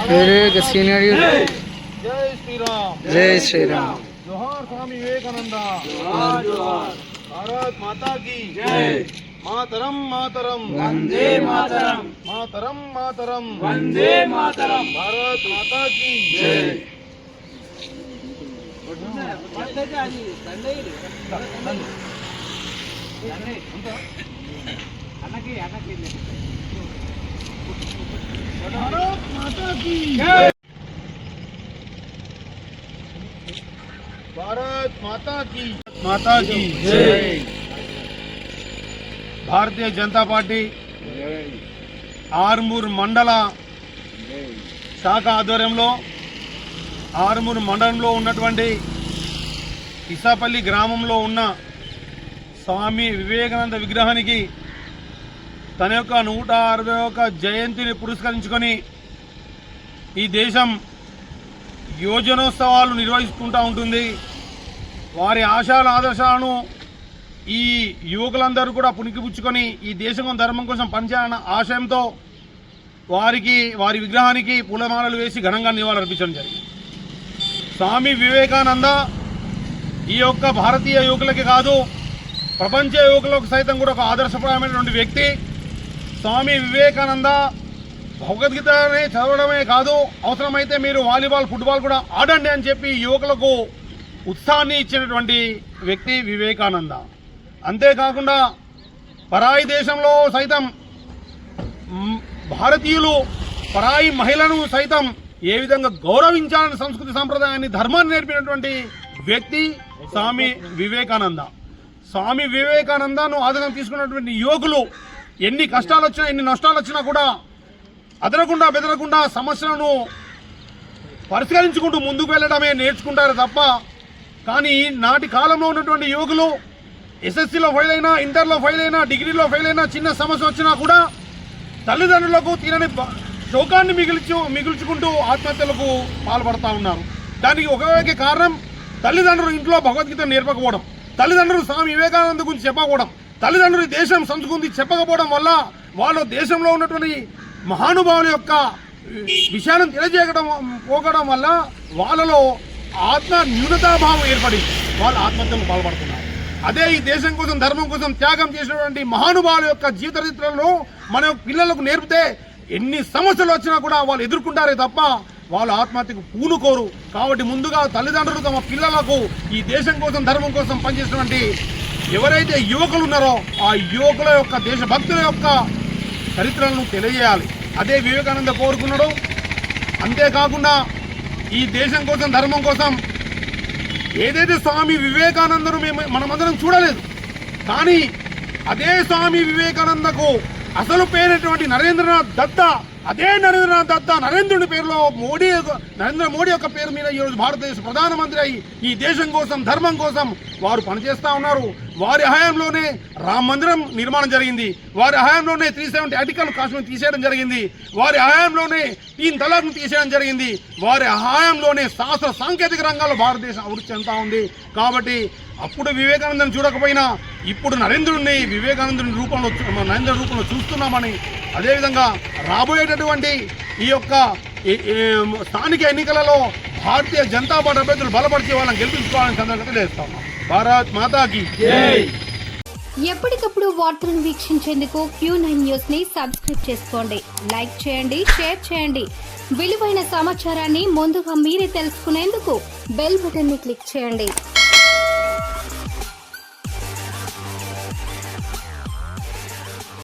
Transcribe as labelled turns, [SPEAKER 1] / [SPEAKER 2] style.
[SPEAKER 1] Senior
[SPEAKER 2] జై శ్రీరామ్.
[SPEAKER 1] జై శ్రీరామ్.
[SPEAKER 2] జోహార్ స్వామి వివేకానంద. భారత్ మాతా key
[SPEAKER 1] జై.
[SPEAKER 2] మాతరం మాతరం
[SPEAKER 1] వందే మాతరం.
[SPEAKER 2] మాతరం మాతరం
[SPEAKER 1] వందే మాతరం.
[SPEAKER 2] భారత్ మాతా కీ
[SPEAKER 1] జై.
[SPEAKER 2] భారత్ మాతా కీ జై. భారత్ మాతా కీ మాతా కీ జై. భారతీయ జనతా పార్టీ ఆర్మూర్ మండల శాఖ ఆధ్వర్యంలో ఆర్మూర్ మండలంలో ఉన్నటువంటి ఇసాపల్లి గ్రామంలో ఉన్న స్వామి వివేకానంద విగ్రహానికి తన యొక్క 161 జయంతిని పురస్కరించుకొని ఈ దేశం యోజనోత్సవాలు నిర్వహిస్తుంటూ ఉంటుంది. వారి ఆశయాల ఆదర్శాలను ఈ యువకులందరూ కూడా పుణికిపుచ్చుకొని ఈ దేశం ధర్మం కోసం పనిచేయాలన్న ఆశయంతో వారి విగ్రహానికి పూలమాలలు వేసి ఘనంగా నివాళులర్పించడం జరిగింది. స్వామి వివేకానంద ఈ యొక్క భారతీయ యువకులకి కాదు, ప్రపంచ యువకులకు సైతం కూడా ఒక ఆదర్శప్రాయమైనటువంటి వ్యక్తి. స్వామి వివేకానంద భగవద్గీతనే చదవడమే కాదు, అవసరమైతే మీరు వాలీబాల్ ఫుట్బాల్ కూడా ఆడండి అని చెప్పి యువకులకు ఉత్సాహాన్ని ఇచ్చినటువంటి వ్యక్తి వివేకానంద. అంతేకాకుండా పరాయి దేశంలో సైతం భారతీయులు పరాయి మహిళను సైతం ఏ విధంగా గౌరవించాలని సంస్కృతి సంప్రదాయాన్ని ధర్మాన్ని నేర్పినటువంటి వ్యక్తి స్వామి వివేకానంద. స్వామి వివేకానందను ఆదరణ తీసుకున్నటువంటి యువకులు ఎన్ని కష్టాలు వచ్చినా ఎన్ని నష్టాలు వచ్చినా కూడా అదనకుండా బెదరకుండా సమస్యలను పరిష్కరించుకుంటూ ముందుకు వెళ్ళడమే నేర్చుకుంటారు తప్ప, కానీ నాటి కాలంలో ఉన్నటువంటి యువకులు ఎస్ఎస్సీలో ఫెయిల్ అయినా, ఇంటర్లో ఫెయిల్ అయినా, డిగ్రీలో ఫెయిల్ అయినా, చిన్న సమస్య వచ్చినా కూడా తల్లిదండ్రులకు తీరని శోకాన్ని మిగుల్చుకుంటూ ఆత్మహత్యలకు పాల్పడతా ఉన్నారు. దానికి ఒకవేళ కారణం తల్లిదండ్రులు ఇంట్లో భగవద్గీత నేర్పకపోవడం, తల్లిదండ్రులు స్వామి వివేకానంద గురించి చెప్పకపోవడం, తల్లిదండ్రులు దేశం సంస్కృతి చెప్పకపోవడం వల్ల వాళ్ళు దేశంలో ఉన్నటువంటి మహానుభావుల యొక్క విషయాలను పోగడం వల్ల వాళ్ళలో ఆత్మ న్యూనతాభావం ఏర్పడి వాళ్ళు ఆత్మహత్యలకు పాల్పడుతున్నారు. అదే ఈ దేశం కోసం ధర్మం కోసం త్యాగం చేసినటువంటి మహానుభావుల యొక్క జీవిత చరిత్రలో మన పిల్లలకు నేర్పితే ఎన్ని సమస్యలు వచ్చినా కూడా వాళ్ళు ఎదుర్కొంటారే తప్ప వాళ్ళు ఆత్మహత్యకు పూనుకోరు. కాబట్టి ముందుగా తల్లిదండ్రులు తమ పిల్లలకు ఈ దేశం కోసం ధర్మం కోసం పనిచేసినటువంటి ఎవరైతే యువకులు ఉన్నారో ఆ యువకుల యొక్క దేశభక్తుల యొక్క చరిత్రలను తెలియజేయాలి. అదే వివేకానంద కోరుకున్నాడు. అంతేకాకుండా ఈ దేశం కోసం ధర్మం కోసం ఏదైతే స్వామి వివేకానందను మనమందరం చూడలేదు, కానీ అదే స్వామి వివేకానందకు అసలు పేరైనటువంటి నరేంద్రనాథ్ దత్త, అదే నరేంద్రనాథ్ దత్త నరేంద్రుడి పేరులో నరేంద్ర మోడీ యొక్క పేరు మీద ఈరోజు భారతదేశ ప్రధానమంత్రి అయి ఈ దేశం కోసం ధర్మం కోసం వారు పనిచేస్తూ ఉన్నారు. వారి హయాంలోనే రామ మందిరం నిర్మాణం జరిగింది. వారి హయాంలోనే 370 ఆర్టికల్ కాశ్మీర్ తీసేయడం జరిగింది. వారి హయాంలోనే 3 తలాక్ను తీసేయడం జరిగింది. వారి హయాంలోనే శాస్త్ర సాంకేతిక రంగాల్లో భారతదేశం అభివృద్ధి చెందుతా ఉంది. కాబట్టి అప్పుడు వివేకానందను చూడకపోయినా ఇప్పుడు వివేకానందుని నరేంద్ర రూపంలో చూస్తున్నామని, అదేవిధంగా రాబోయేటటువంటి ఈ యొక్క స్థానిక ఎన్నికలలో భారతీయ జనతా పార్టీ అభ్యర్థులు బలపరిచే వాళ్ళని గెలిపించుకోవాలని సందర్భంగా తెలియజేస్తాం. భారత్ మాతాకి జై.
[SPEAKER 3] ఎప్పటికప్పుడు వార్తలను వీక్షించేందుకు Q9 న్యూస్ ని సబ్స్క్రైబ్ చేసుకోండి, లైక్ చేయండి, షేర్ చేయండి. విలువైన సమాచారాన్ని ముందుగా మీరే తెలుసుకునేందుకు బెల్ బటన్ ని క్లిక్ చేయండి.